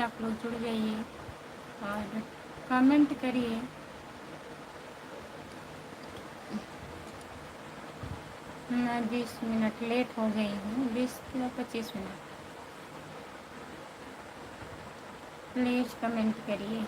आप लोग जुड़ जाइए और कमेंट करिए। मैं 20 मिनट लेट हो गई हूँ, 20 या 25 मिनट। प्लीज़ कमेंट करिए।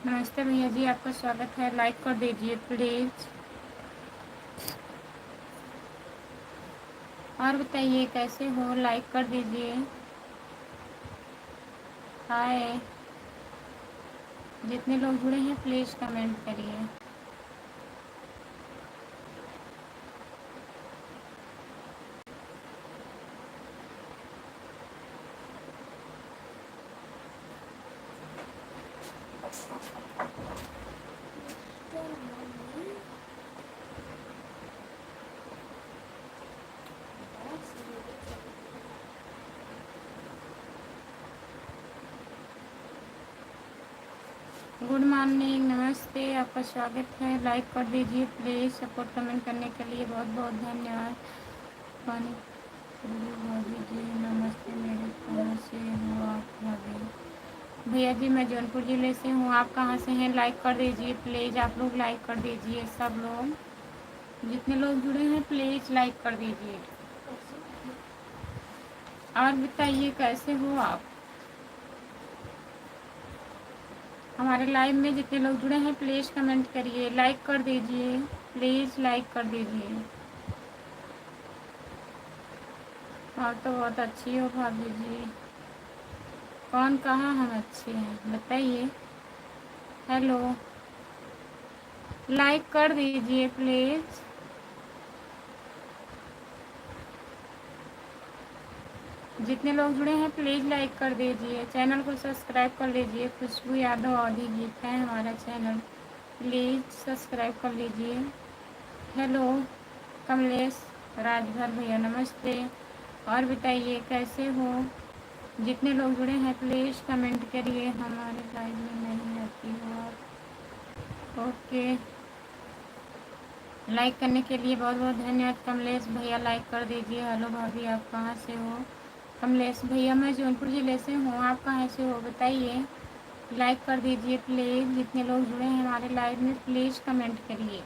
नमस्ते भैया जी, आपका स्वागत है। लाइक कर दीजिए प्लीज़। और बताइए कैसे हो, लाइक कर दीजिए। हाय, जितने लोग जुड़े हैं प्लीज़ कमेंट करिए। गुड मॉर्निंग, नमस्ते, आपका स्वागत है। लाइक कर दीजिए प्लीज़। सपोर्ट कमेंट करने के लिए बहुत बहुत धन्यवाद। पानी भाभी जी नमस्ते, मेरे कहाँ से हो आप भाभी? भैया जी मैं जौनपुर ज़िले से हूँ, आप कहाँ से हैं? लाइक कर दीजिए प्लीज़। आप लोग लाइक कर दीजिए, सब लोग जितने लोग जुड़े हैं प्लीज़ लाइक कर दीजिए। और बताइए कैसे हो आप? हमारे लाइव में जितने लोग जुड़े हैं प्लीज़ कमेंट करिए, लाइक कर दीजिए प्लीज़, लाइक कर दीजिए। और तो बहुत अच्छी हो भाभी जी। कौन कहाँ हम अच्छे हैं बताइए। हेलो, लाइक कर दीजिए प्लीज़। जितने लोग जुड़े हैं प्लीज़ लाइक कर दीजिए। चैनल को सब्सक्राइब कर लीजिए। खुशबू यादव ऑडी गीत है हमारा चैनल, प्लीज़ सब्सक्राइब कर लीजिए। हेलो कमलेश राजभर भैया नमस्ते। और बताइए कैसे हो? जितने लोग जुड़े हैं प्लीज़ कमेंट करिए। हमारे लाइव में नहीं आती हो आप। ओके, लाइक करने के लिए बहुत बहुत धन्यवाद कमलेश भैया। लाइक कर दीजिए। हेलो भाभी, आप कहाँ से हो? कमलेश भैया मैं जौनपुर ज़िले से हूँ, आप कहाँ से हो बताइए। लाइक कर दीजिए प्लीज़। जितने लोग जुड़े हैं हमारे लाइव में प्लीज़ कमेंट करिए।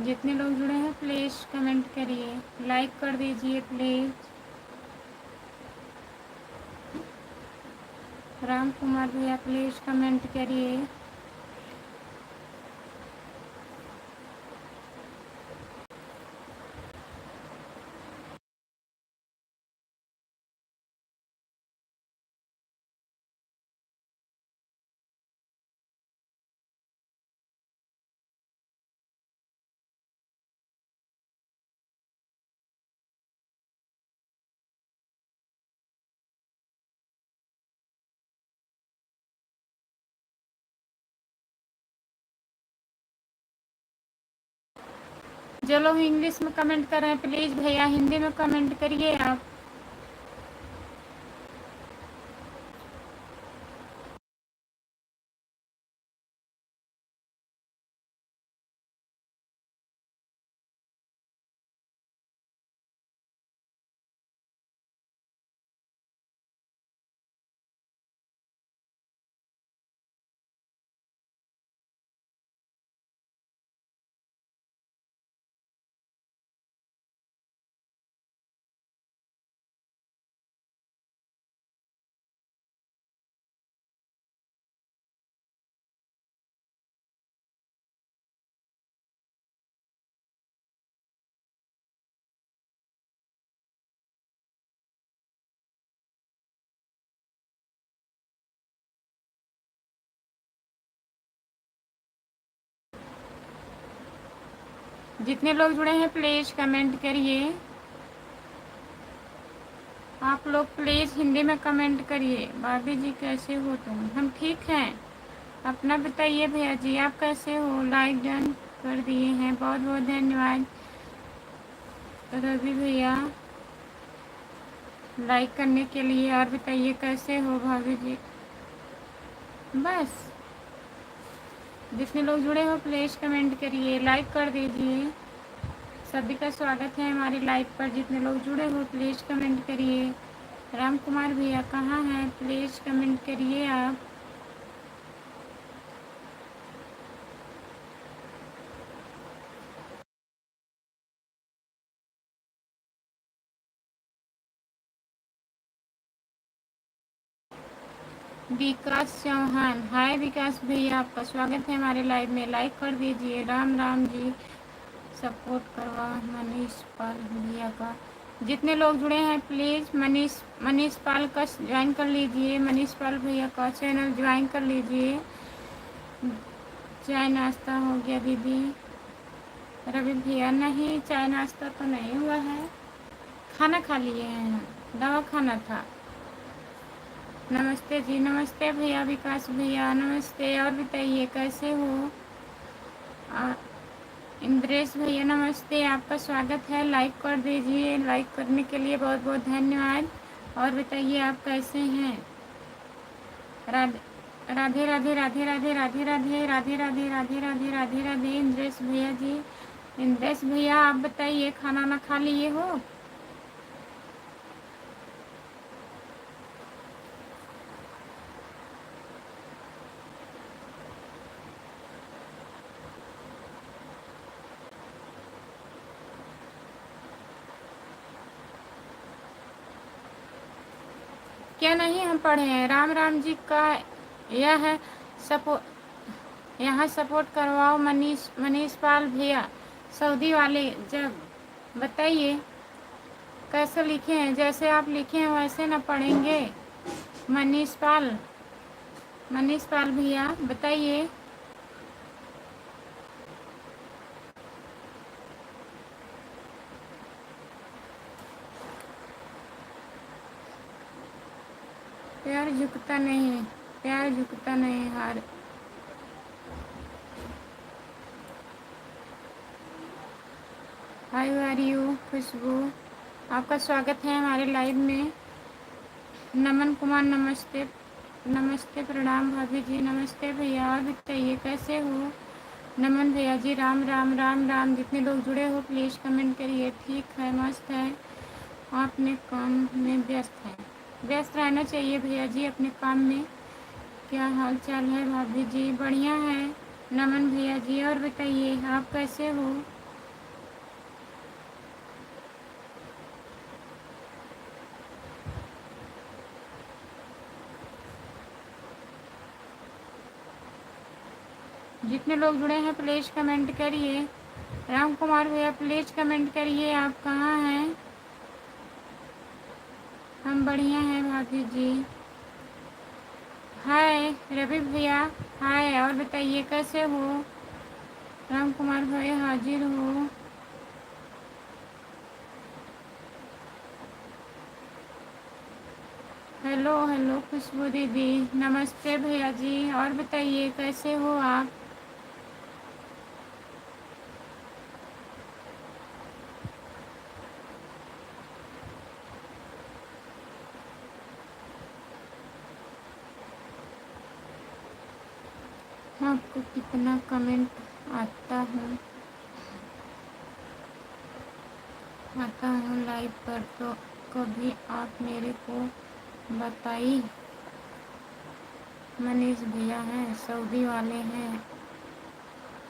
जितने लोग जुड़े हैं प्लीज़ कमेंट करिए, लाइक कर दीजिए प्लीज़। राम कुमार भैया प्लीज़ कमेंट करिए। जो लोग इंग्लिश में कमेंट कर रहे हैं प्लीज़ भैया हिंदी में कमेंट करिए आप। जितने लोग जुड़े हैं प्लीज़ कमेंट करिए। आप लोग प्लीज़ हिंदी में कमेंट करिए। भाभी जी कैसे हो तुम? हम ठीक हैं। अपना बताइए भैया जी, आप कैसे हो? लाइक डन कर दिए हैं, बहुत बहुत धन्यवाद। रवि भैया लाइक करने के लिए। और बताइए कैसे हो भाभी जी? बस जितने लोग जुड़े हो प्लीज़ कमेंट करिए, लाइक कर दीजिए। सभी का स्वागत है हमारी लाइव पर। जितने लोग जुड़े हो प्लीज़ कमेंट करिए। राम कुमार भैया कहाँ हैं? प्लीज़ कमेंट करिए आप। विकास चौहान, हाय विकास भैया, आपका स्वागत है हमारे लाइव में। लाइक कर दीजिए। राम राम जी, सपोर्ट करवा मनीष पाल भैया का। जितने लोग जुड़े हैं प्लीज़ मनीष पाल का ज्वाइन कर लीजिए। मनीष पाल भैया का चैनल ज्वाइन कर लीजिए। चाय नाश्ता हो गया दीदी? रवि भैया नहीं, चाय नाश्ता तो नहीं हुआ है, खाना खा लिए हैं, हम दवा खाना था। नमस्ते जी, नमस्ते भैया विकास भैया, नमस्ते। और बताइए कैसे हो? इंद्रेश भैया नमस्ते, आपका स्वागत है। लाइक कर दीजिए। लाइक करने के लिए बहुत बहुत धन्यवाद। और बताइए आप कैसे हैं? राधे राधे राधे राधे राधे राधे राधे राधे राधे राधे राधे राधे राधे। इंद्रेश भैया जी, इंद्रेश भैया आप बताइए खाना ना खा लिए हो? क्या नहीं हम पढ़े हैं? राम राम जी का यह है सपोर्ट, यहाँ सपोर्ट करवाओ मनीष पाल भैया सऊदी वाले। जब बताइए कैसे लिखे हैं? जैसे आप लिखे हैं वैसे ना पढ़ेंगे। मनीष पाल भैया बताइए। प्यार झुकता नहीं, प्यार झुकता नहीं हार। हाय आर यू खुशबू, आपका स्वागत है हमारे लाइव में। नमन कुमार नमस्ते, नमस्ते प्रणाम भाभी जी, नमस्ते भैया। और बताइए कैसे हो? नमन भैया जी, राम राम राम राम। जितने लोग जुड़े हो प्लीज़ कमेंट करिए। ठीक है, मस्त है। अपने काम में व्यस्त है, व्यस्त रहना चाहिए भैया जी अपने काम में। क्या हाल चाल है भाभी जी? बढ़िया है नमन भैया जी। और बताइए आप कैसे हो? जितने लोग जुड़े हैं प्लीज़ कमेंट करिए। राम कुमार भैया प्लीज़ कमेंट करिए, आप कहाँ हैं? हम बढ़िया हैं भाभी जी। हाय रवि भैया, हाय। और बताइए कैसे हो? राम कुमार भैया हाजिर हो? हेलो हेलो खुशबू दीदी, नमस्ते भैया जी। और बताइए कैसे हो आप? आपको कितना कमेंट आता हूँ लाइव पर, तो कभी आप मेरे को बताइए। मनीष भैया हैं सऊदी वाले हैं।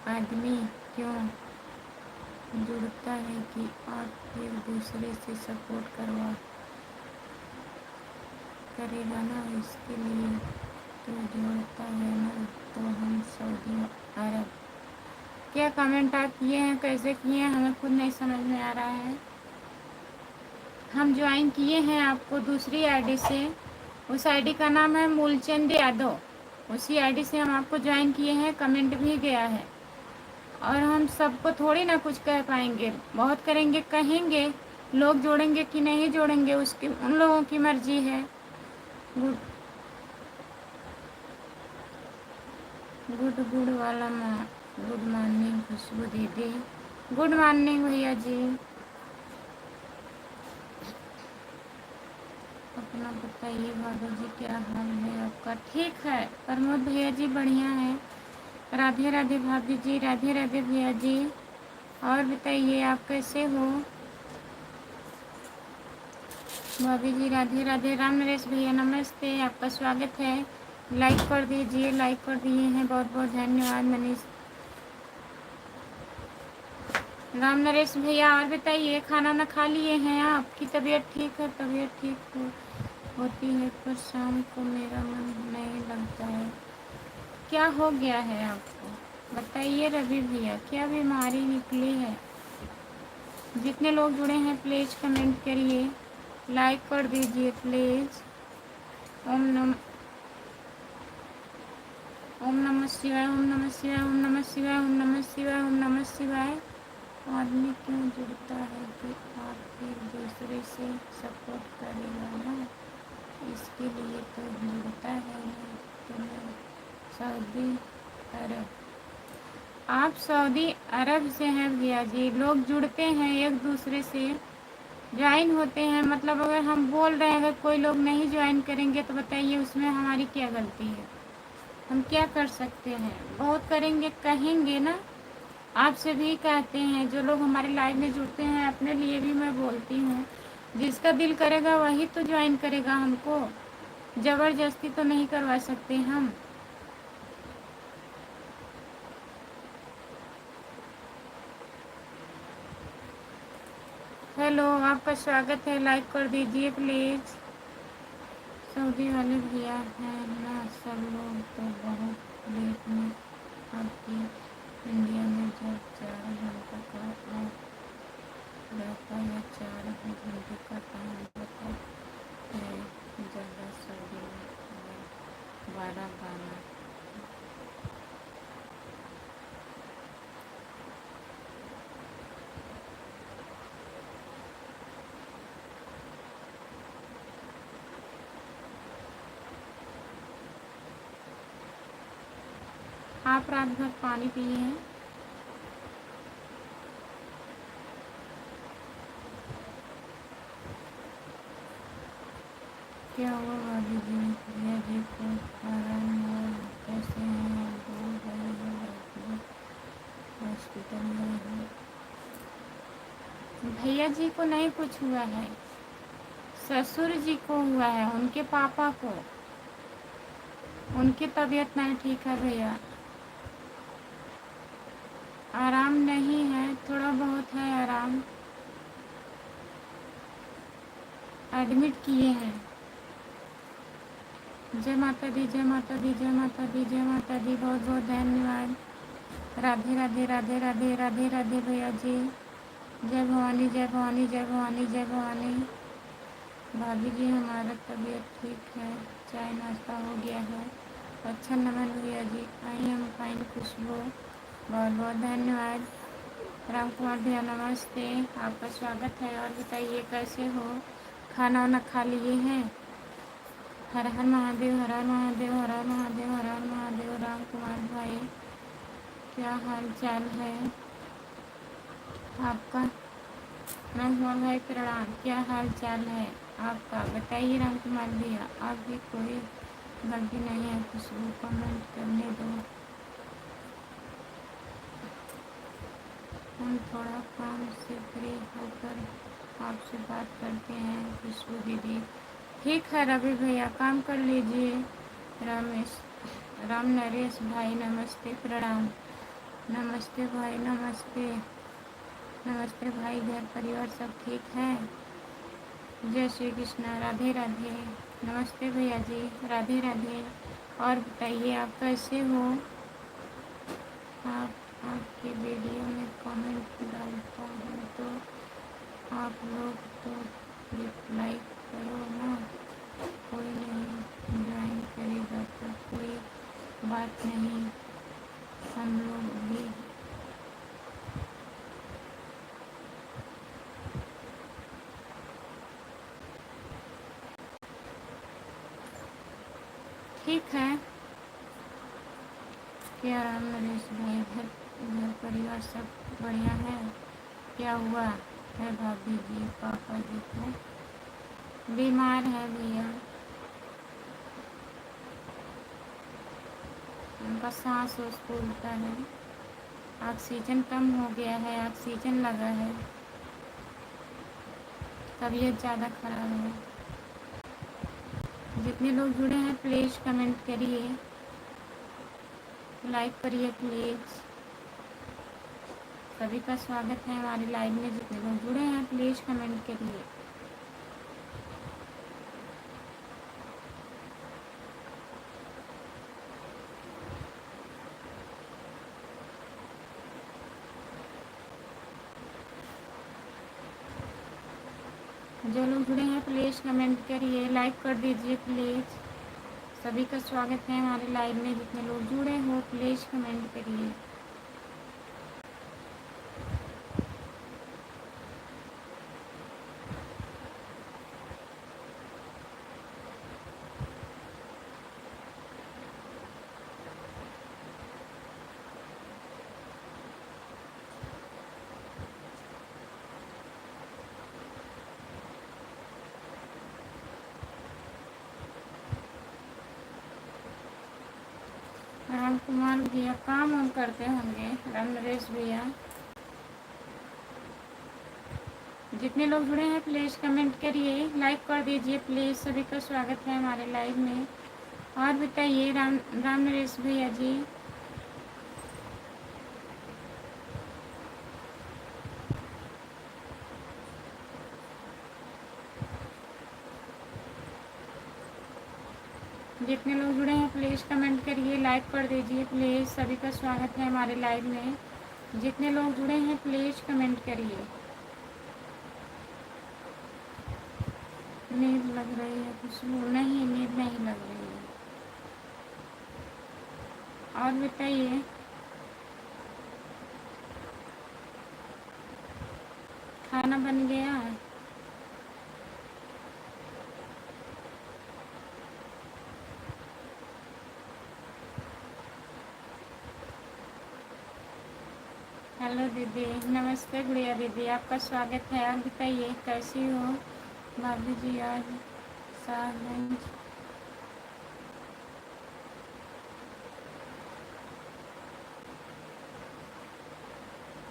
आदमी क्यों जुड़ता है कि आप फिर दूसरे से सपोर्ट करवा करेगा ना, इसके लिए तो जोड़ता है ना। तो हम सऊदी अरब। क्या कमेंट आप किए हैं, कैसे किए हैं, हमें खुद नहीं समझ में आ रहा है। हम ज्वाइन किए हैं आपको दूसरी आईडी से। उस आईडी का नाम है मूलचंद यादव। उसी आईडी से हम आपको ज्वाइन किए हैं, कमेंट भी गया है। और हम सबको थोड़ी ना कुछ कह पाएंगे, बहुत करेंगे, कहेंगे। लोग जोड़ेंगे कि नहीं जोड़ेंगे उसकी उन लोगों की मर्जी है। गुड गुड गुड वाला माँ, गुड मॉर्निंग खुशबू दीदी, गुड मॉर्निंग भैया जी। अपना बताइए भाभी जी, क्या हाल है आपका? ठीक है प्रमोद भैया जी, बढ़िया है। राधे राधे भाभी जी, राधे राधे भैया जी। और बताइए आप कैसे हो भाभी जी? राधे राधे। राम नरेश भैया नमस्ते, आपका स्वागत है। लाइक कर दीजिए, लाइक कर दिए हैं, बहुत बहुत धन्यवाद मनीष। राम नरेश भैया और बताइए, खाना ना खा लिए हैं? आपकी तबीयत ठीक है? तबीयत ठीक होती है पर शाम को मेरा मन नहीं लगता है, क्या हो गया है आपको? बताइए रवि भैया, क्या बीमारी निकली है? जितने लोग जुड़े हैं प्लीज़ कमेंट करिए, लाइक कर दीजिए प्लीज़। ओम नम ओम नमः शिवाय, ओम नमः शिवाय, ओम नमः शिवाय, ओम नमः शिवाय, ओम नमः शिवाय। आदमी क्यों जुड़ता है कि आप एक दूसरे से सपोर्ट करेगा ना, इसके लिए तो जुड़ता है ना। तो मैं सऊदी अरब, आप सऊदी अरब से हैं भैया जी। लोग जुड़ते हैं एक दूसरे से, ज्वाइन होते हैं, मतलब अगर हम बोल रहे हैं, अगर कोई लोग नहीं ज्वाइन करेंगे तो बताइए उसमें हमारी क्या गलती है? हम क्या कर सकते हैं? बहुत करेंगे, कहेंगे ना। आपसे भी कहते हैं, जो लोग हमारे लाइव में जुड़ते हैं, अपने लिए भी मैं बोलती हूँ, जिसका दिल करेगा वही तो ज्वाइन करेगा हमको, ज़बरदस्ती तो नहीं करवा सकते हम। हेलो, आपका स्वागत है, लाइक कर दीजिए प्लीज़। सऊदी वाले भैया हैं ना सब लोग तो बहुत लेट में, आपकी इंडिया में जब 4 घंटा का रहता है, 4 घंटे का टाइम रहता है ज़्यादा, सऊदी में 12 आप रात भर पानी पिए हैं? क्या हुआ भाभी जी? भैया जी को आराम हुआ? कैसे हैं? बोल रहे हैं रात में हॉस्पिटल में हैं। भैया जी को नहीं कुछ हुआ है, ससुर जी को हुआ है, उनके पापा को। उनकी तबीयत नहीं ठीक है भैया, आराम नहीं है, थोड़ा बहुत है आराम, एडमिट किए हैं। जय माता दी, जय माता दी, जय माता दी, जय माता दी, बहुत बहुत धन्यवाद। राधे राधे राधे राधे राधे राधे भैया जी। जय भवानी, जय भवानी, जय भवानी, जय भवानी। भाभी जी हमारा तबीयत ठीक है, चाय नाश्ता हो गया है। अच्छा नमन भैया जी, आई एम फाइन खुशबू, बहुत बहुत धन्यवाद। राम कुमार भैया नमस्ते, आपका स्वागत है। और बताइए कैसे हो? खाना वाना खा लिए हैं? हर हर महादेव, हर हर महादेव, हर हर महादेव, हर हर महादेव। राम कुमार भाई, क्या हाल चाल है आपका? राम कुमार भाई प्रणाम, क्या हाल चाल है आपका? बताइए राम कुमार भैया, आपकी कोई गलती नहीं है, खुशबू कमेंट करने दो। हम थोड़ा काम से फ्री होकर आपसे बात करते हैं खुशबू दीदी। ठीक है रवि भैया, काम कर लीजिए। रमेश, राम नरेश भाई नमस्ते प्रणाम। नमस्ते भाई, नमस्ते नमस्ते भाई, घर परिवार सब ठीक है? जय श्री कृष्णा, राधे राधे। नमस्ते भैया जी, राधे राधे। और बताइए आप कैसे हो? आप आपके वीडियो में कमेंट डालता हूँ तो आप लोग तो रिप्लाई करो ना, कोई नहीं ज्वाइन करेगा तो कोई बात नहीं, हम लोग भी ठीक है। क्या राम नरेश भाई, घर घर परिवार सब बढ़िया है? क्या हुआ है भाभी जी? पापा जी को बीमार है भैया, उनका सांस ओस फूलता है, ऑक्सीजन कम हो गया है, ऑक्सीजन लगा है, तबीयत ज़्यादा खराब है। जितने लोग जुड़े हैं प्लीज़ कमेंट करिए, लाइक करिए प्लीज़। सभी का स्वागत है हमारी लाइव में। जितने लोग जुड़े हैं प्लीज़ कमेंट करिए। जो लोग जुड़े हैं प्लीज़ कमेंट करिए, लाइक कर दीजिए प्लीज़। सभी का स्वागत है हमारे लाइव में। जितने लोग जुड़े हो प्लीज़ कमेंट करिए। राम कुमार भैया काम हम करते होंगे। राम नरेश भैया, जितने लोग जुड़े हैं प्लीज़ कमेंट करिए, लाइक कर दीजिए प्लीज़। सभी का स्वागत है हमारे लाइव में। और बताइए राम राम नरेश भैया जी। जितने लोग जुड़े हैं प्लीज़ कमेंट करिए, लाइक कर दीजिए प्लीज़। सभी का स्वागत है हमारे लाइव में। जितने लोग जुड़े हैं प्लीज़ कमेंट करिए। नींद लग रही है खुशबू? नहीं, नींद नहीं लग रही है। और बताइए, खाना बन गया? हेलो दीदी, नमस्ते गुड़िया दीदी, आपका स्वागत है। आप बताइए कैसी हो भाभी जी? आज साहब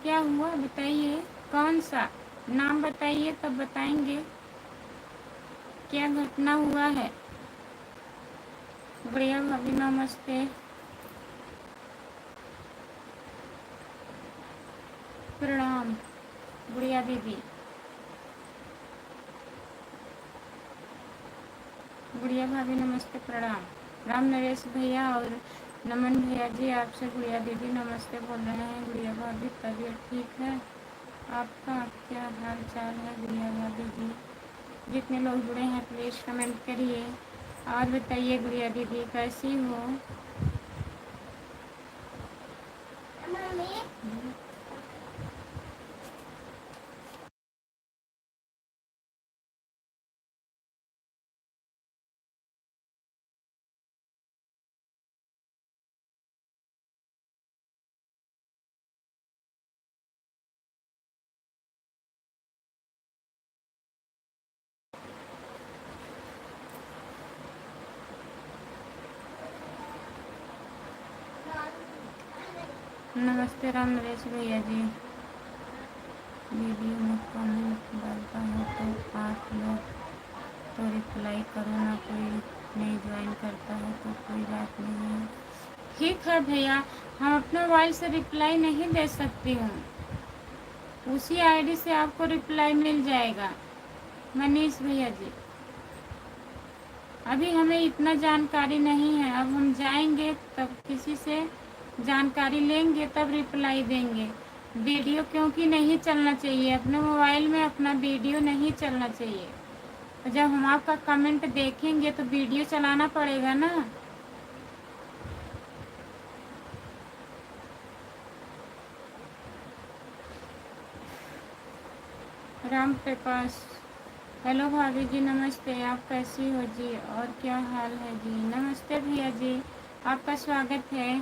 क्या हुआ बताइए, कौन सा नाम बताइए तब बताएंगे क्या घटना हुआ है। गुड़िया भाभी नमस्ते। प्रणाम गुड़िया दीदी। गुड़िया भाभी नमस्ते प्रणाम। राम नरेश भैया और नमन भैया जी, आपसे गुड़िया दीदी नमस्ते बोल रहे हैं। गुड़िया भाभी तबीयत ठीक है आपका? क्या हाल चाल है गुड़िया भाभी जी? जितने लोग जुड़े हैं प्लीज़ कमेंट करिए और बताइए गुड़िया दीदी कैसी हो? नमस्ते राम नरेश भैया जी। वीडियो में कमेंट डालता हूँ तो आप लोग तो रिप्लाई करो ना, कोई नहीं ज्वाइन करता है तो कोई बात नहीं है। ठीक है भैया, हम अपने मोबाइल से रिप्लाई नहीं दे सकती हूँ, उसी आईडी से आपको रिप्लाई मिल जाएगा। मनीष भैया जी, अभी हमें इतना जानकारी नहीं है, अब हम जाएंगे तब किसी से जानकारी लेंगे तब रिप्लाई देंगे। वीडियो क्योंकि नहीं चलना चाहिए, अपने मोबाइल में अपना वीडियो नहीं चलना चाहिए। तो जब हम आपका कमेंट देखेंगे तो वीडियो चलाना पड़ेगा ना। राम प्रकाश हेलो भाभी जी, नमस्ते। आप कैसी हो जी और क्या हाल है जी? नमस्ते भैया जी, आपका स्वागत है।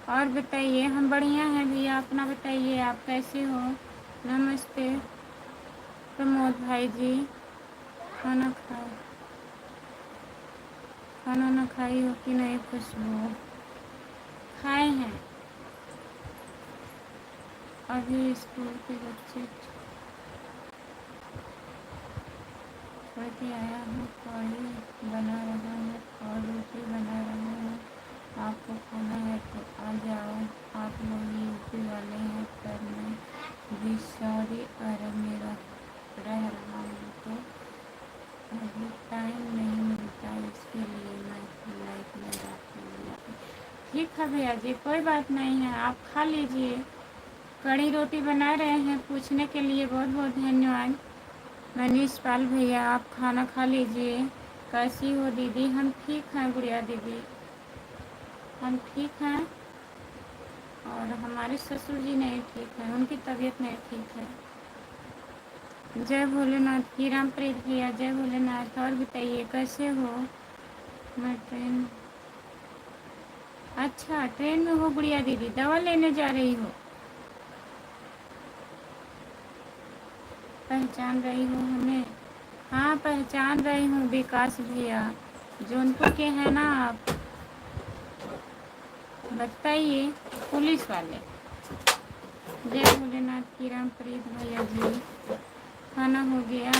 और बताइए, हम बढ़िया हैं भैया, अपना बताइए आप कैसे हो? नमस्ते प्रमोद भाई जी। खाना खाए, खाना ना खाई हो कि नहीं खुशबू? खाए हैं। अभी स्कूल के बच्चे छोड़ के आया हूँ, कढ़ी बना रहा हूँ और रोटी बना रहा हूँ। आपको खाना है तो आ जाओ। आप लोग यूपी वाले हैं पर मैं भी सऊदी अरब में रह रहा हूँ, तो अभी टाइम नहीं मिलता, इसके लिए मैं लाइक लगाती हूँ। ठीक है भैया जी, कोई बात नहीं है, आप खा लीजिए। कड़ी रोटी बना रहे हैं, पूछने के लिए बहुत बहुत धन्यवाद। मनीष पाल भैया, आप खाना खा लीजिए। कैसी हो दीदी? हम ठीक हैं गुड़िया दीदी, हम ठीक हैं। और हमारे ससुर जी नहीं ठीक है, उनकी तबीयत नहीं ठीक है। जय भोलेनाथ की। रामप्रीत भैया जय भोलेनाथ। और बताइए कैसे हो? मैं ट्रेन, अच्छा ट्रेन में हो गुड़िया दीदी, दवा लेने जा रही हो? पहचान रही हो हमें? हाँ पहचान रही हूँ, विकास भैया, जौनपुर के हैं ना आप? बताइए। पुलिस वाले। जय भोलेनाथ की। रामप्रीत भैया जी, खाना हो गया?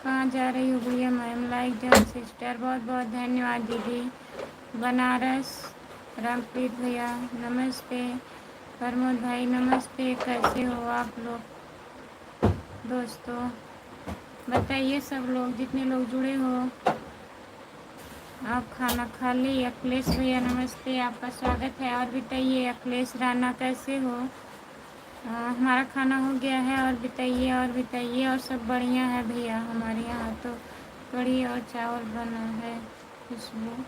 कहाँ जा रही हो गुड़िया मैम? लाइक जन सिस्टर, बहुत बहुत धन्यवाद दीदी। बनारस। रामप्रीत भैया नमस्ते। प्रमोद भाई नमस्ते। कैसे हो आप लोग दोस्तों? बताइए सब लोग, जितने लोग जुड़े हो। आप खाना खा ली? अखिलेश भैया नमस्ते, आपका स्वागत है। और बताइए अखिलेश राणा कैसे हो? हमारा खाना हो गया है। और बताइए, और बताइए। और सब बढ़िया है भैया, हमारे यहाँ तो कढ़ी और चावल बना है। खुशबू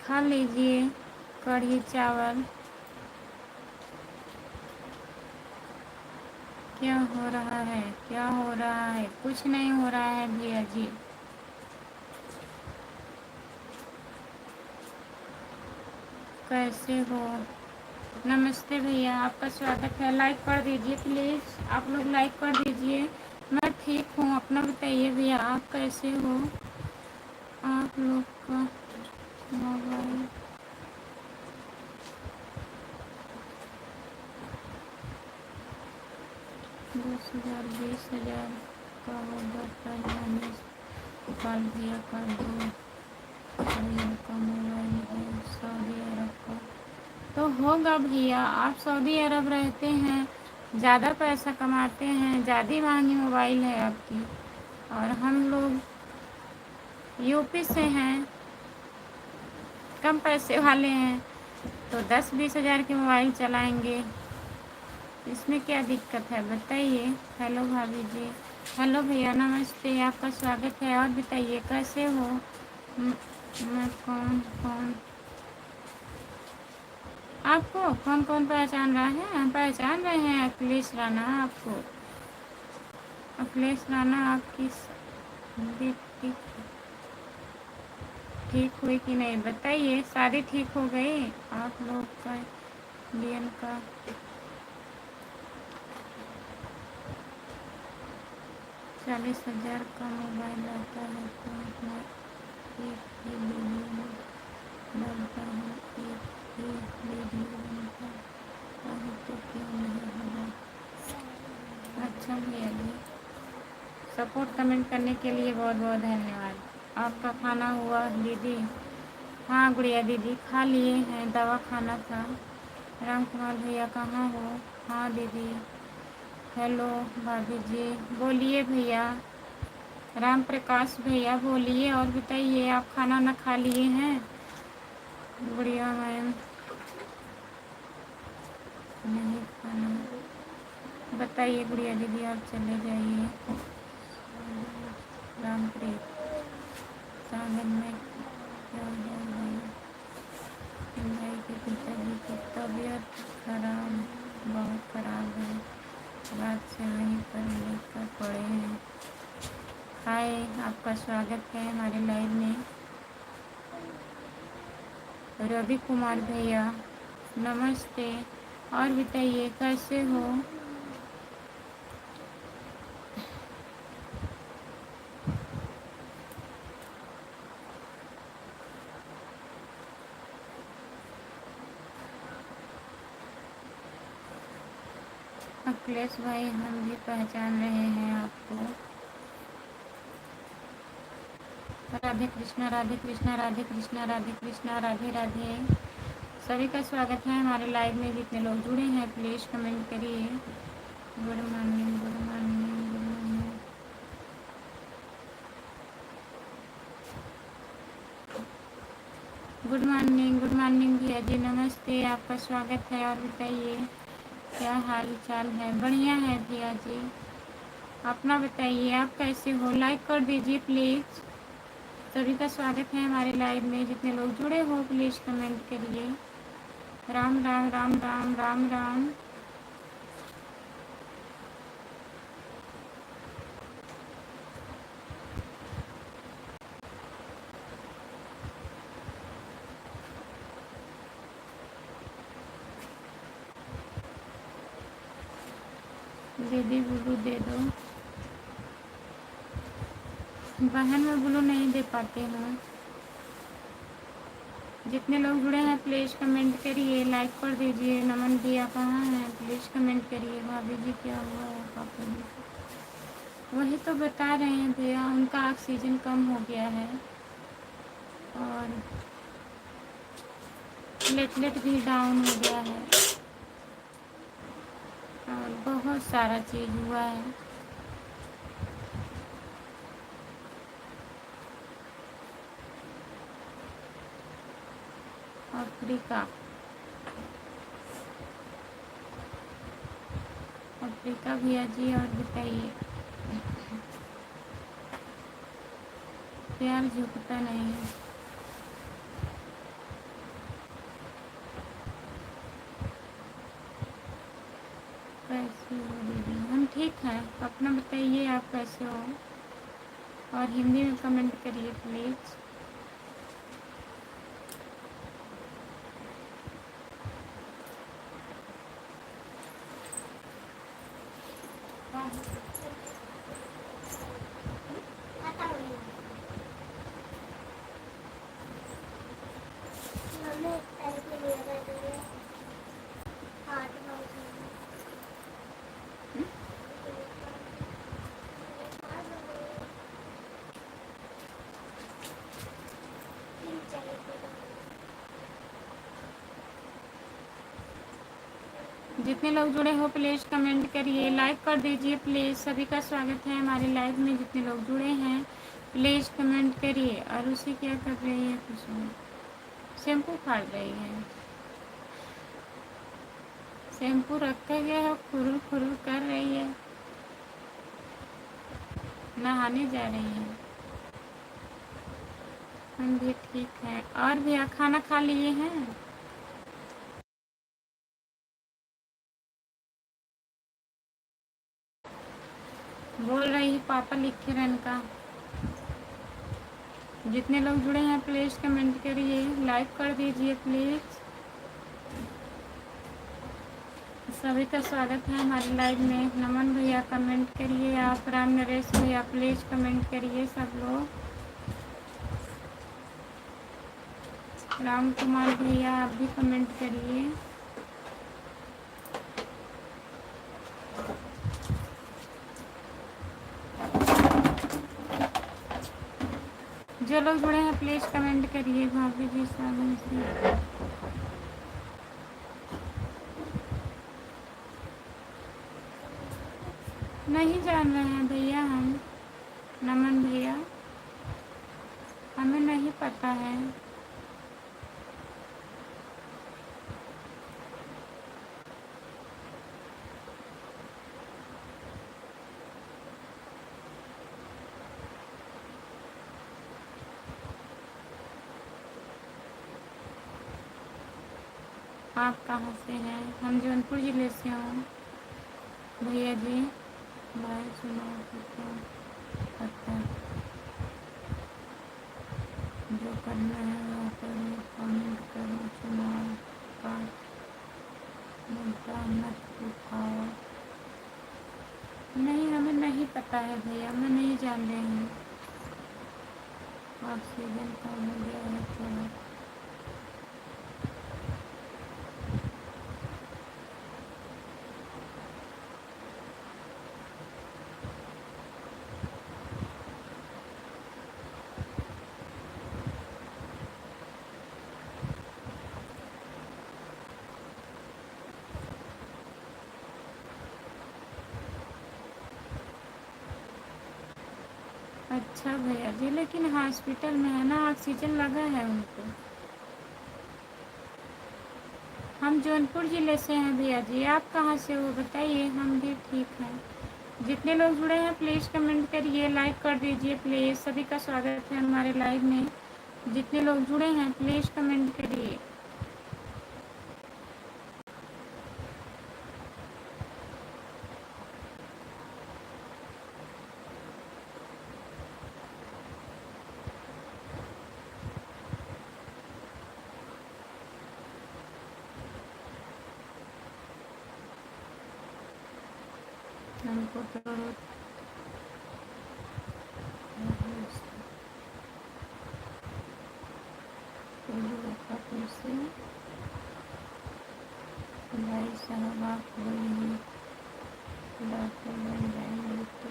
खा लीजिए कढ़ी चावल। क्या हो रहा है? क्या हो रहा है? कुछ नहीं हो रहा है भैया जी। कैसे हो? नमस्ते भैया, आपका स्वागत है। लाइक कर दीजिए प्लीज़, आप लोग लाइक कर दीजिए। मैं ठीक हूँ, अपना बताइए भैया, आप कैसे हो? आप लोग का मोबाइल 10,000 20,000 का होगा पहले कल भैया कर दो। भैया का मोबाइल है सऊदी अरब का, तो होगा भैया। आप सऊदी अरब रहते हैं, ज़्यादा पैसा कमाते हैं, ज़्यादा महंगी मोबाइल है आपकी। और हम लोग यूपी से हैं, कम पैसे वाले हैं, तो 10-20 हज़ार की मोबाइल चलाएंगे, इसमें क्या दिक्कत है बताइए। हेलो भाभी जी। हेलो भैया नमस्ते, आपका स्वागत है। और बताइए कैसे हो? मैं कौन कौन, आपको कौन कौन पहचान रहा है? हम पहचान रहे हैं अखिलेश राणा आपको। अखिलेश राणा आपकी बेटी ठीक हुई कि नहीं बताइए। शादी ठीक हो गई आप लोग का? इंडियन का 40,000 का मोबाइल आता है तो मैं एक ही वीडियो में डालता हूँ, एक ही वीडियो बनता है तो क्यों नहीं होगा? अच्छा भैया जी, सपोर्ट कमेंट करने के लिए बहुत बहुत धन्यवाद। आपका खाना हुआ दीदी? हाँ गुड़िया दीदी खा लिए हैं, दवा खाना था। राम कुमार भैया कहाँ हो? हाँ दीदी। हेलो भाभी जी, बोलिए भैया। राम प्रकाश भैया बोलिए, और बताइए आप खाना ना खा लिए हैं? गुड़िया मैम नहीं खाना, बताइए गुड़िया दीदी, आप चले जाइए। रामप्रीत सागर में क्या हो गई? भाई के पिताजी की तबीयत खराब, बहुत खराब है। रात से वहीं पर लेकर पड़े हैं। हाय, आपका स्वागत है हमारे लाइव में। रवि कुमार भैया नमस्ते। और बताइए कैसे हो? अखिलेश भाई, हम भी पहचान रहे हैं आपको। राधे कृष्णा, राधे कृष्णा, राधे कृष्णा, राधे कृष्णा, राधे राधे। सभी का स्वागत है हमारे लाइव में। जितने लोग जुड़े हैं प्लीज़ कमेंट करिए। Good morning, good morning, good morning. Good morning, good morning भैया जी, नमस्ते, आपका स्वागत है। और बताइए क्या हाल चाल है? बढ़िया है भैया जी, अपना बताइए आप कैसे हो? लाइक कर दीजिए प्लीज़। सभी का स्वागत है हमारे लाइव में। जितने लोग जुड़े हो प्लीज़ कमेंट करिए। राम राम राम राम राम राम। दीदी ब्लू दे दो। बहन में ब्लू नहीं दे पाते हैं। जितने लोग जुड़े हैं प्लीज़ कमेंट करिए, लाइक कर दीजिए। नमन भैया कहाँ हैं? प्लीज़ कमेंट करिए। भाभी जी क्या हुआ है पापा जी? वही तो बता रहे हैं भैया, उनका ऑक्सीजन कम हो गया है और प्लेटलेट भी डाउन हो गया है और बहुत सारा चीज़ हुआ है। अफ्रीका, अफ्रीका भैया जी। और बताइए, प्यार झुकता नहीं है। कैसे हो दीदी? हम ठीक हैं, अपना बताइए आप कैसे हो? और हिंदी में कमेंट करिए प्लीज़। जितने लोग जुड़े हो प्लीज़ कमेंट करिए, लाइक कर दीजिए प्लीज़। सभी का स्वागत है हमारे लाइव में। जितने लोग जुड़े हैं प्लीज़ कमेंट करिए। और उसे क्या कर रही है? कुछ नहीं, शैम्पू फाड़ रही है। शैम्पू रखा गया है, खुरुर खुरुर कर रही है। नहाने जा रही है। हम भी ठीक है। और भैया खाना खा लिए हैं? बोल रही है पापा लिखे रन का। जितने लोग जुड़े हैं प्लीज़ कमेंट करिए, लाइक कर दीजिए प्लीज़। सभी का स्वागत है हमारे लाइव में। नमन भैया कमेंट करिए आप। राम नरेश भैया प्लीज़ कमेंट करिए सब लोग। राम कुमार भैया आप भी कमेंट करिए। जो लोग जुड़े हैं प्लीज़ कमेंट करिए। भाभी जी सावन से नहीं जान रहे हैं भैया हम। नमन भैया हमें नहीं पता है। आप कहाँ से हैं? हम जौनपुर ज़िले से हैं। भैया जी भाई सुनाओ तो क्या पता, जो करना है वो करो, कमेंट करो, चुनाव का मुद्दा मत उठाओ। नहीं, हमें नहीं पता है भैया, हमें नहीं जान रहे हैं। ऑक्सीजन कम हो गया है थोड़ा। अच्छा भैया जी, लेकिन हॉस्पिटल में है ना, ऑक्सीजन लगा है उनको। हम जौनपुर ज़िले से हैं भैया जी, आप कहाँ से हो बताइए? हम भी ठीक हैं। जितने लोग जुड़े हैं प्लीज़ कमेंट करिए, लाइक कर दीजिए प्लीज़। सभी का स्वागत है हमारे लाइव में। जितने लोग जुड़े हैं प्लीज़ कमेंट करिए। हमको तो से भाई साहब आप बोलिए, डॉक्टर बन जाएंगे तो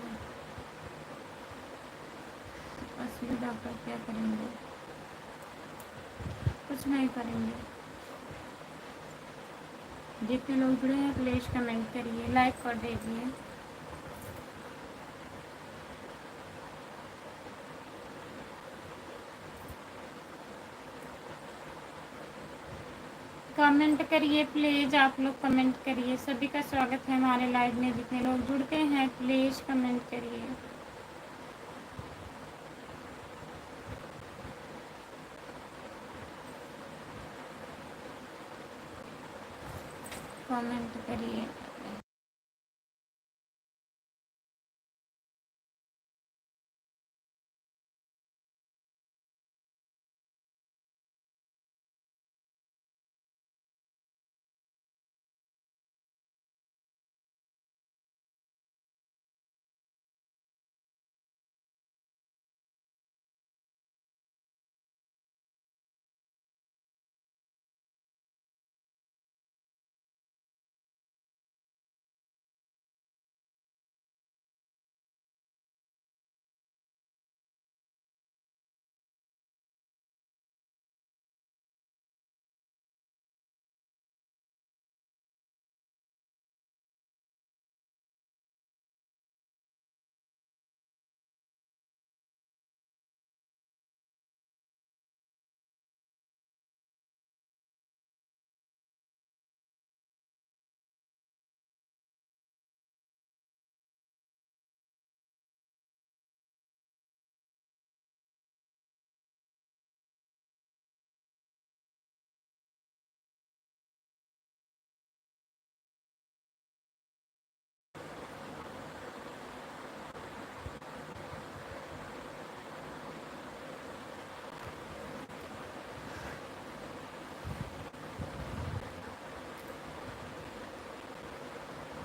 असली डॉक्टर क्या करेंगे? कुछ नहीं करेंगे। जितने लोग जुड़े हैं प्लीज़ कमेंट करिए, लाइक कर दीजिए। कमेंट करिए प्लीज़, आप लोग कमेंट करिए। सभी का स्वागत है हमारे लाइव में। जितने लोग जुड़ते हैं प्लीज़ कमेंट करिए। कमेंट करिए।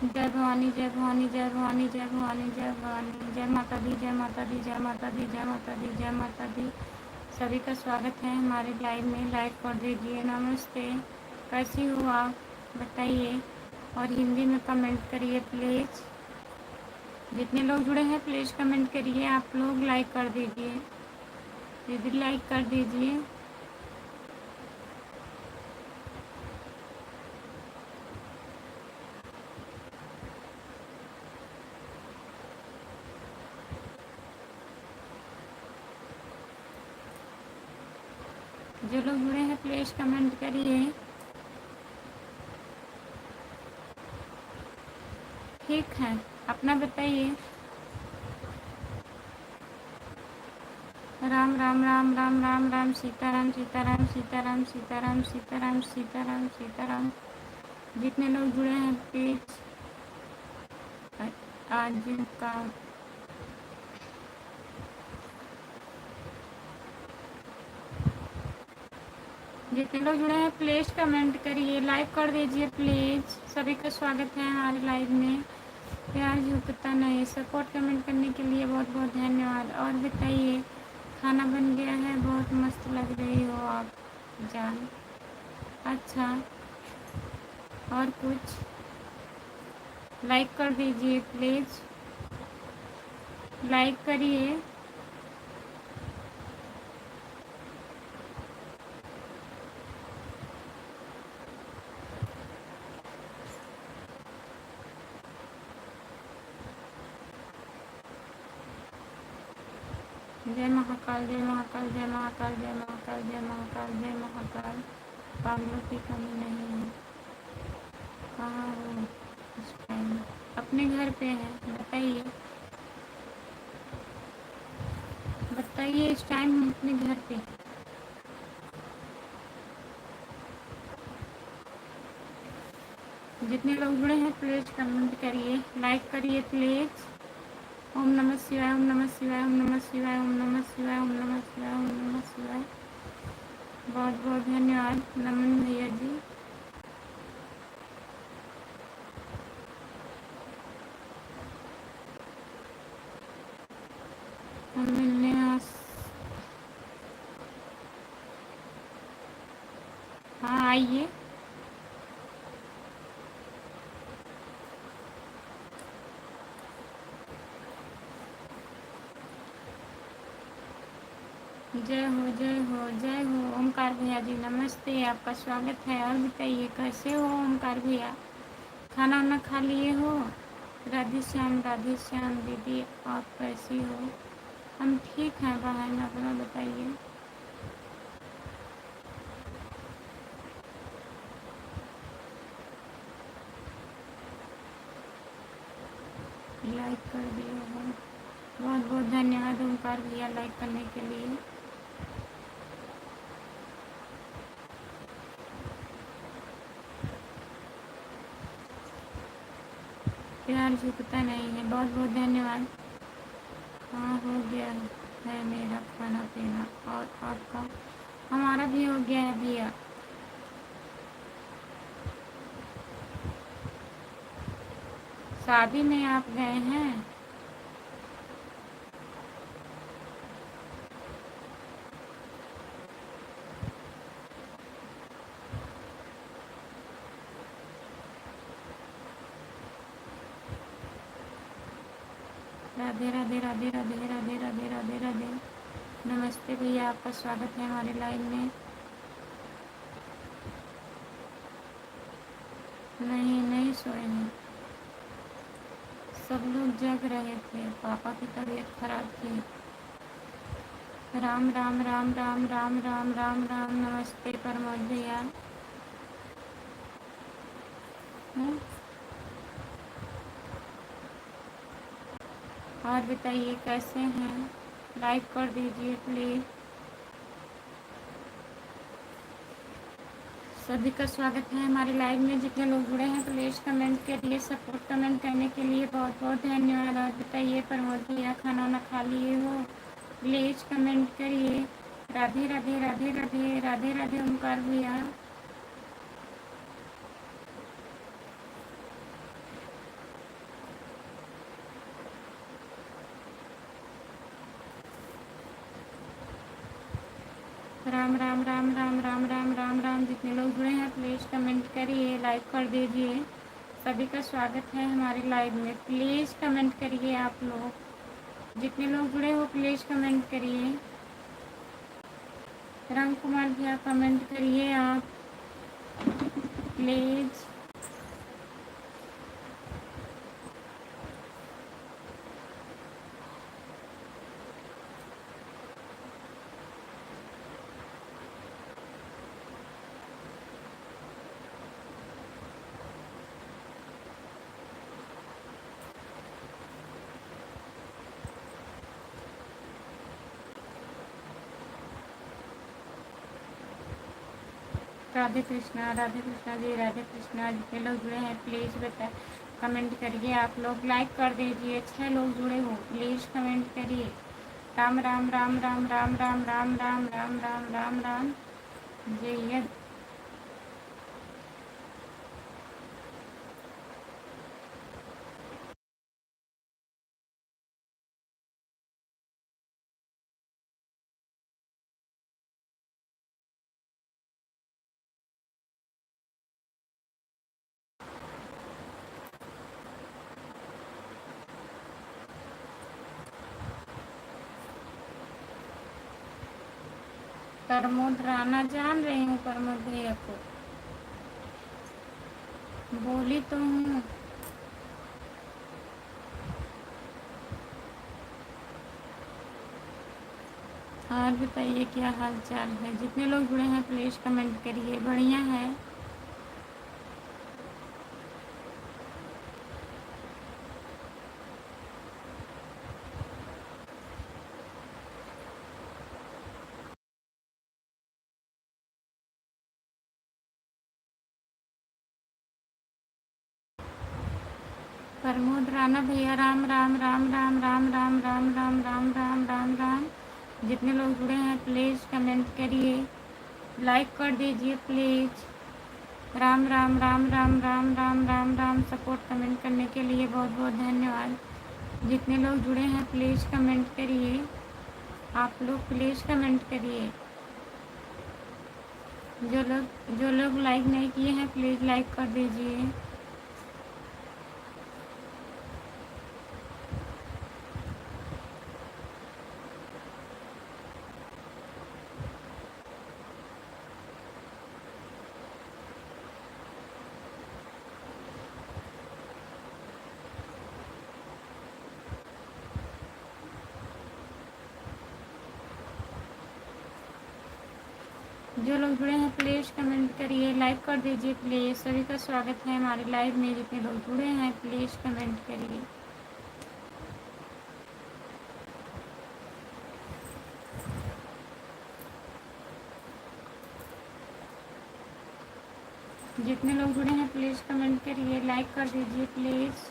जय भवानी, जय भवानी, जय भवानी, जय भवानी, जय भवानी, जय माता दी, जय माता दी, जय माता दी, जय माता दी, जय माता दी। सभी का स्वागत है हमारे लाइव में। लाइक कर दीजिए। नमस्ते, कैसी हो आप बताइए, और हिंदी में कमेंट करिए प्लीज़। जितने लोग जुड़े हैं प्लीज़ कमेंट करिए। आप लोग लाइक कर दीजिए दीदी, लाइक कर दीजिए। जो लोग जुड़े हैं प्लीज़ कमेंट करिए। ठीक है, अपना बताइए। राम राम राम राम राम राम, सीताराम सीताराम सीताराम सीताराम सीताराम सीताराम सीताराम। जितने लोग जुड़े हैं प्लीज़ आज का जितने लोग जुड़े हैं प्लीज़ कमेंट करिए, लाइक कर दीजिए प्लीज़। सभी का स्वागत है हमारे लाइव में। प्यार झुकता नहीं, सपोर्ट कमेंट करने के लिए बहुत बहुत धन्यवाद। और बताइए, खाना बन गया है? बहुत मस्त लग रही हो आप जान। अच्छा, और कुछ लाइक कर दीजिए प्लीज़, लाइक करिए। जय महाकाल, जय महाकाल, जय महाकाल, जय महाकाल, जय महाकाल, जय महाकाल। पागलों की कमी नहीं है। कहाँ हो इस टाइम? अपने घर पे हैं, बताइए बताइए, इस टाइम हम अपने घर पे। जितने लोग जुड़े हैं प्लीज़ कमेंट करिए, लाइक करिए प्लीज़। ओम नमः शिवाय, ओम नमः शिवाय, ओम नमः शिवाय, ओम नमः शिवाय, ओम नमः शिवाय, ओम नमः शिवाय। बहुत बहुत धन्यवाद नमन भैया जी। हम मिलने हाँ आइए। जय हो, जय हो, जय हो ओमकार भैया जी, नमस्ते, आपका स्वागत है। और बताइए कैसे हो ओमकार भैया? खाना वाना खा लिए हो? राधे श्याम, राधे श्याम दीदी, आप कैसी हो? हम ठीक हैं बहन, अपना बताइए। लाइक कर दिए हो, बहुत बहुत धन्यवाद ओमकार भैया लाइक करने के लिए। प्यार झुकता नहीं है, बहुत बहुत धन्यवाद। हाँ हो गया है मेरा खाना पीना, और आपका? हमारा भी हो गया है भैया। शादी में आप गए हैं? राधे राधे राधे राधे राधे राधे राधे राधे। नमस्ते भैया, आपका स्वागत है हमारे लाइन में। नहीं नहीं सोए हैं, सब लोग जग रहे थे, पापा की तबीयत खराब थी। राम राम राम राम राम राम राम राम। नमस्ते प्रमोद भैया। हम्म, और बताइए कैसे हैं? लाइक कर दीजिए प्लीज़। सभी का स्वागत है हमारे लाइव में। जितने लोग जुड़े हैं प्लीज़ कमेंट करिए, सपोर्ट कमेंट करने के लिए बहुत बहुत धन्यवाद। और बताइए प्रमोद भैया खाना वाना खा लिए हो? प्लीज़ कमेंट करिए। राधे राधे राधे राधे राधे राधे ओमकार भैया। राम राम राम राम राम राम राम राम। जितने लोग जुड़े हैं प्लीज़ कमेंट करिए, लाइक कर दीजिए। सभी का स्वागत है हमारे लाइव में, प्लीज़ कमेंट करिए आप लोग। जितने लोग जुड़े हो प्लीज़ कमेंट करिए। राम कुमार भैया कमेंट करिए आप प्लीज़। राधे कृष्णा जी, राधे कृष्णा। जितने लोग जुड़े हैं प्लीज़ बताएं कमेंट करिए। आप लोग लाइक कर दीजिए। 6 लोग जुड़े हो, प्लीज़ कमेंट करिए। राम राम राम राम राम राम राम राम राम राम राम राम जय। प्रमोद राणा जान रही हूँ, प्रमोद भैया को बोली तो हूँ। और बताइए क्या हाल चाल है। जितने लोग जुड़े हैं प्लीज़ कमेंट करिए। बढ़िया है। प्रमोद राणा भैया राम राम राम राम राम राम राम राम राम राम राम राम। जितने लोग जुड़े हैं प्लीज़ कमेंट करिए, लाइक कर दीजिए please. Ram Ram Ram Ram Ram Ram Ram Ram. Support comment करने के लिए बहुत बहुत धन्यवाद। जितने लोग जुड़े हैं प्लीज़ कमेंट करिए। आप लोग प्लीज़ कमेंट करिए। जो लोग लाइक नहीं किए हैं प्लीज़ लाइक कर दीजिए। जो लोग जुड़े हैं प्लीज़ कमेंट करिए, लाइक कर दीजिए प्लीज़। सभी का स्वागत है हमारे लाइव में। जितने लोग जुड़े हैं प्लीज़ कमेंट करिए। जितने लोग जुड़े हैं प्लीज़ कमेंट करिए, लाइक कर दीजिए प्लीज़।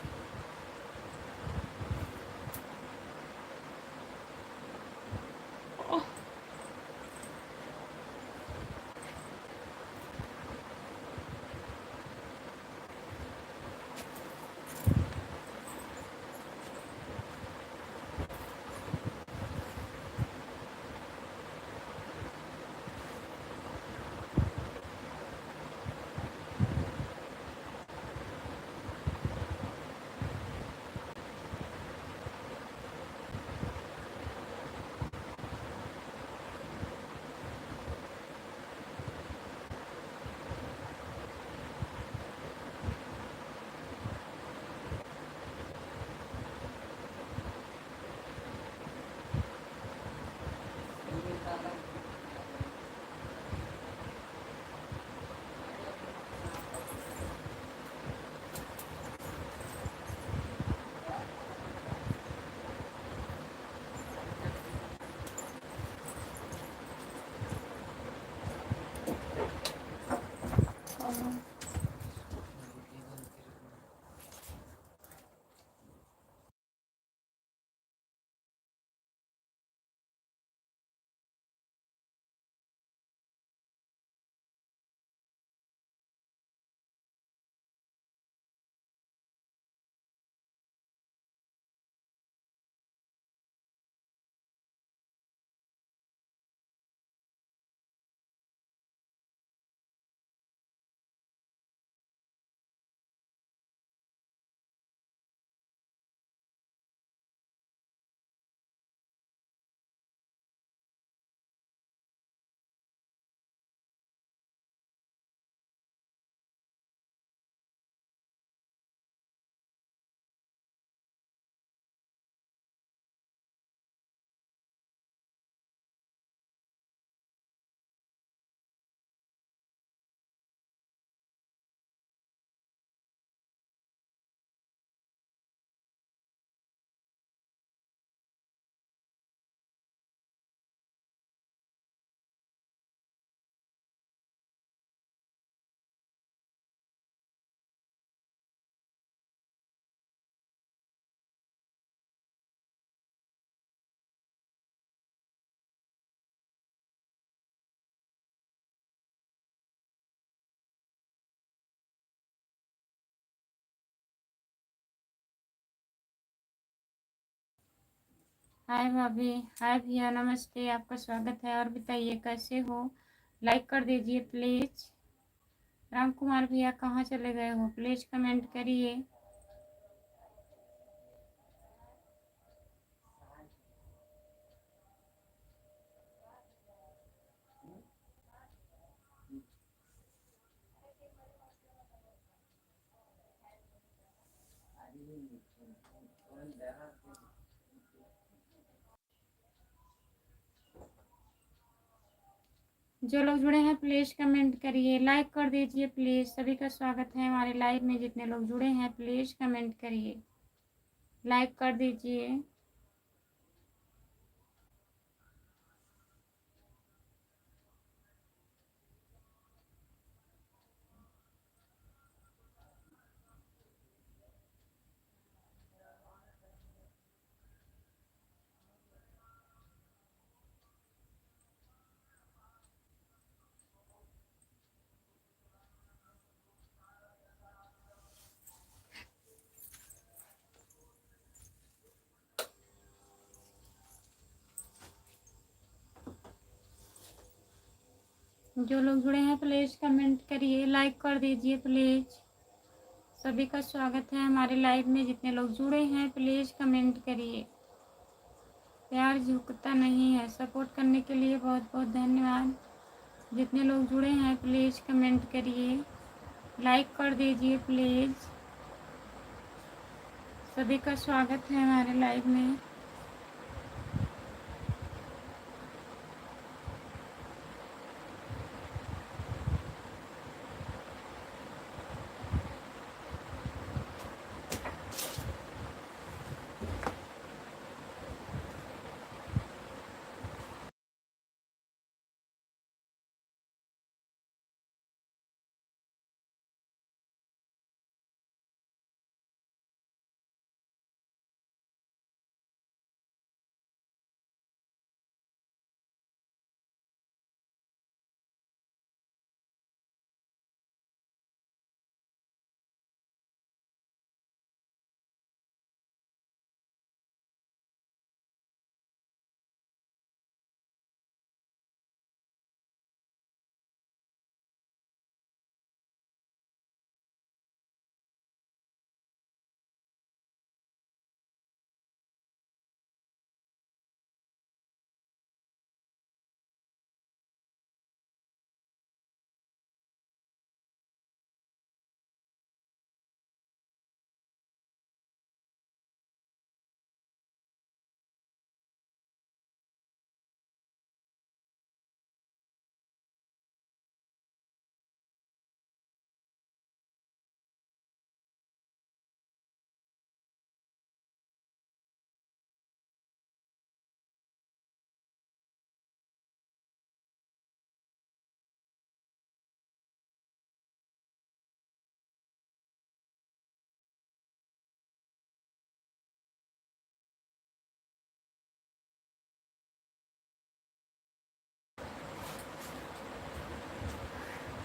हाय भाभी। हाय भैया, नमस्ते, आपका स्वागत है। और बताइए कैसे हो? लाइक कर दीजिए प्लीज। राम कुमार भैया कहाँ चले गए हो? प्लीज कमेंट करिए। जो लोग जुड़े हैं प्लीज कमेंट करिए, लाइक कर दीजिए प्लीज। सभी का स्वागत है हमारे लाइव में। जितने लोग जुड़े हैं प्लीज कमेंट करिए, लाइक कर दीजिए। जो लोग जुड़े हैं प्लीज कमेंट करिए, लाइक कर दीजिए प्लीज। सभी का स्वागत है हमारे लाइव में। जितने लोग जुड़े हैं प्लीज कमेंट करिए। प्यार झुकता नहीं है। सपोर्ट करने के लिए बहुत बहुत धन्यवाद। जितने लोग जुड़े हैं प्लीज कमेंट करिए, लाइक कर दीजिए प्लीज। सभी का स्वागत है हमारे लाइव में।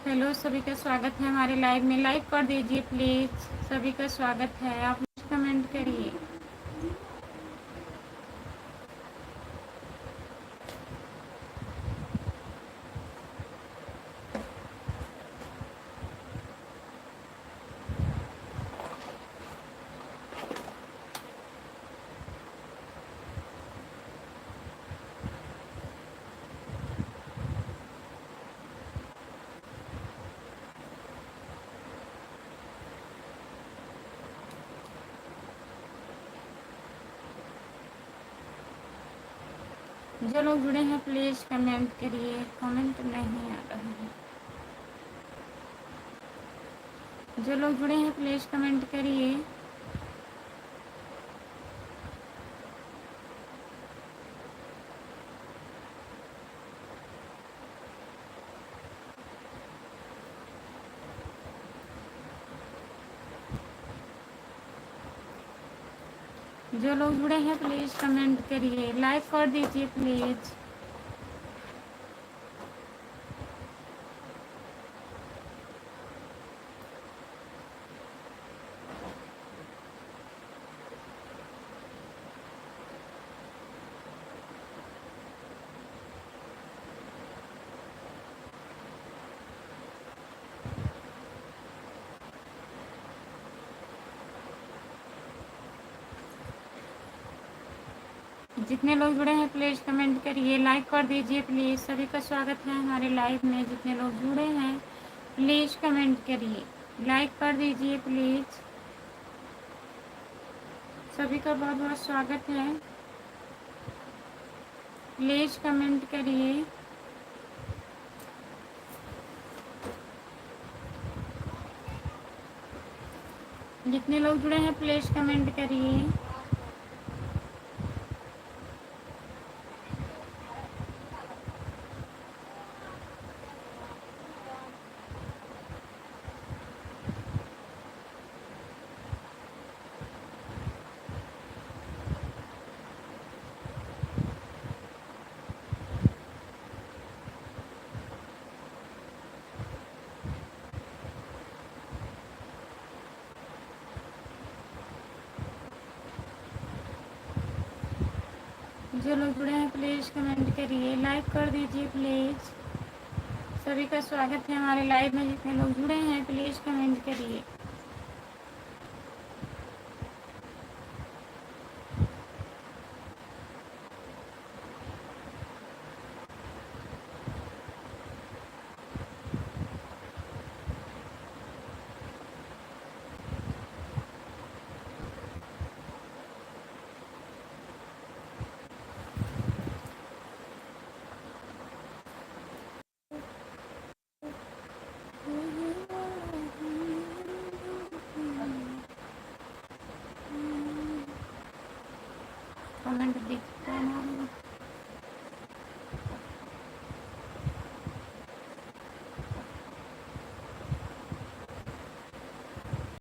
हेलो, सभी का स्वागत है हमारे लाइव में। लाइक कर दीजिए प्लीज। सभी का स्वागत है। आप कमेंट करिए। जो लोग जुड़े हैं प्लीज कमेंट करिए। कमेंट नहीं आ रहा है। जो लोग जुड़े हैं प्लीज कमेंट करिए। जो लोग जुड़े हैं प्लीज कमेंट करिए, लाइक कर दीजिए प्लीज। जितने लोग जुड़े हैं प्लीज़ कमेंट करिए, लाइक कर दीजिए प्लीज़। सभी का स्वागत है हमारे लाइव में। जितने लोग जुड़े हैं प्लीज़ कमेंट करिए, लाइक कर दीजिए प्लीज़। सभी का बहुत बहुत स्वागत है, प्लीज़ कमेंट करिए। जितने लोग जुड़े हैं प्लीज़ कमेंट करिए। जो लोग जुड़े हैं प्लीज़ कमेंट करिए, लाइक कर दीजिए प्लीज़। सभी का स्वागत है हमारे लाइव में। जितने लोग जुड़े हैं प्लीज़ कमेंट करिए। कमेंट दिखता है।